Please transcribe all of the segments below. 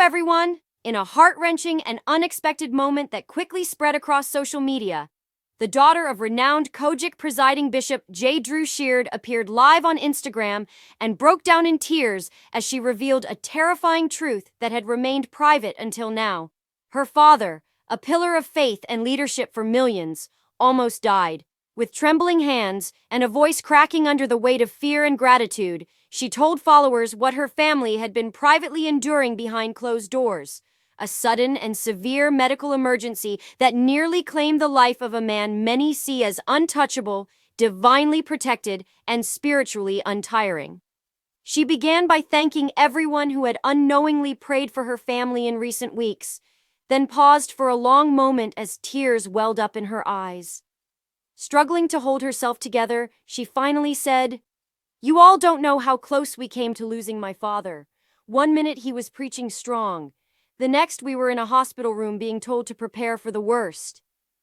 everyone! In a heart-wrenching and unexpected moment that quickly spread across social media, the daughter of renowned Kojic presiding Bishop J. Drew Sheard appeared live on Instagram and broke down in tears as she revealed a terrifying truth that had remained private until now. Her father, a pillar of faith and leadership for millions, almost died. With trembling hands and a voice cracking under the weight of fear and gratitude, she told followers what her family had been privately enduring behind closed doors. A sudden and severe medical emergency that nearly claimed the life of a man many see as untouchable, divinely protected, and spiritually untiring. She began by thanking everyone who had unknowingly prayed for her family in recent weeks, then paused for a long moment as tears welled up in her eyes. Struggling to hold herself together, she finally said, "You all don't know how close we came to losing my father. One minute he was preaching strong. The next we were in a hospital room being told to prepare for the worst."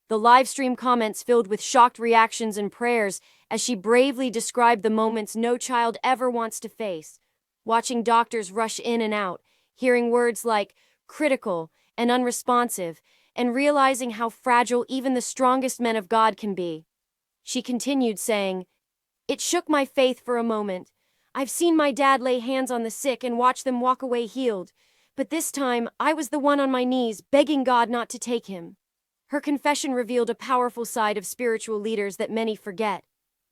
The live stream comments filled with shocked reactions and prayers as she bravely described the moments no child ever wants to face. Watching doctors rush in and out, hearing words like critical and unresponsive, and realizing how fragile even the strongest men of God can be. She continued saying, "It shook my faith for a moment. I've seen my dad lay hands on the sick and watch them walk away healed. But this time, I was the one on my knees, begging God not to take him." Her confession revealed a powerful side of spiritual leaders that many forget.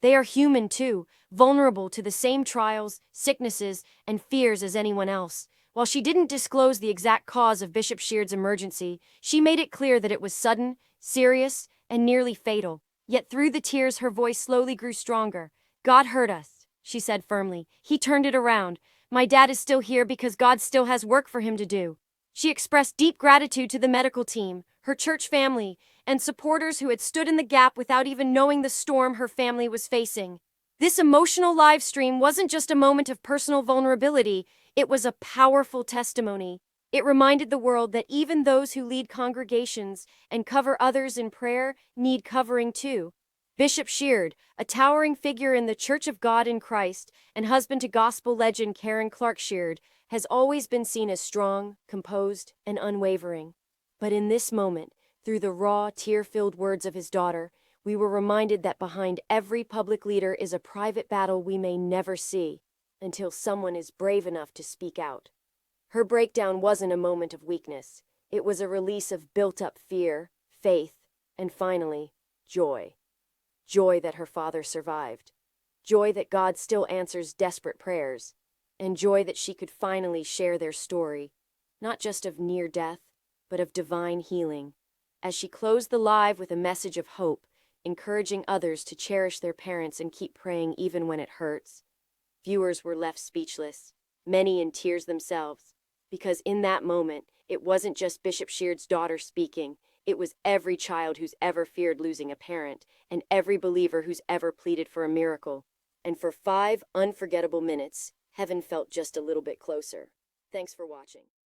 They are human too, vulnerable to the same trials, sicknesses, and fears as anyone else. While she didn't disclose the exact cause of Bishop Sheard's emergency, she made it clear that it was sudden, serious, and nearly fatal. Yet through the tears, her voice slowly grew stronger. "God heard us," she said firmly. "He turned it around. My dad is still here because God still has work for him to do." She expressed deep gratitude to the medical team, her church family, and supporters who had stood in the gap without even knowing the storm her family was facing. This emotional live stream wasn't just a moment of personal vulnerability, it was a powerful testimony. It reminded the world that even those who lead congregations and cover others in prayer need covering too. Bishop Sheard, a towering figure in the Church of God in Christ and husband to gospel legend Karen Clark Sheard, has always been seen as strong, composed, and unwavering. But in this moment, through the raw, tear-filled words of his daughter, we were reminded that behind every public leader is a private battle we may never see, until someone is brave enough to speak out. Her breakdown wasn't a moment of weakness. It was a release of built-up fear, faith, and finally, joy. Joy that her father survived. Joy that God still answers desperate prayers. And joy that she could finally share their story, not just of near death, but of divine healing. As she closed the live with a message of hope, encouraging others to cherish their parents and keep praying even when it hurts, viewers were left speechless, many in tears themselves, because in that moment, it wasn't just Bishop Sheard's daughter speaking, it was every child who's ever feared losing a parent, and every believer who's ever pleaded for a miracle. And for 5 unforgettable minutes, heaven felt just a little bit closer. Thanks for watching.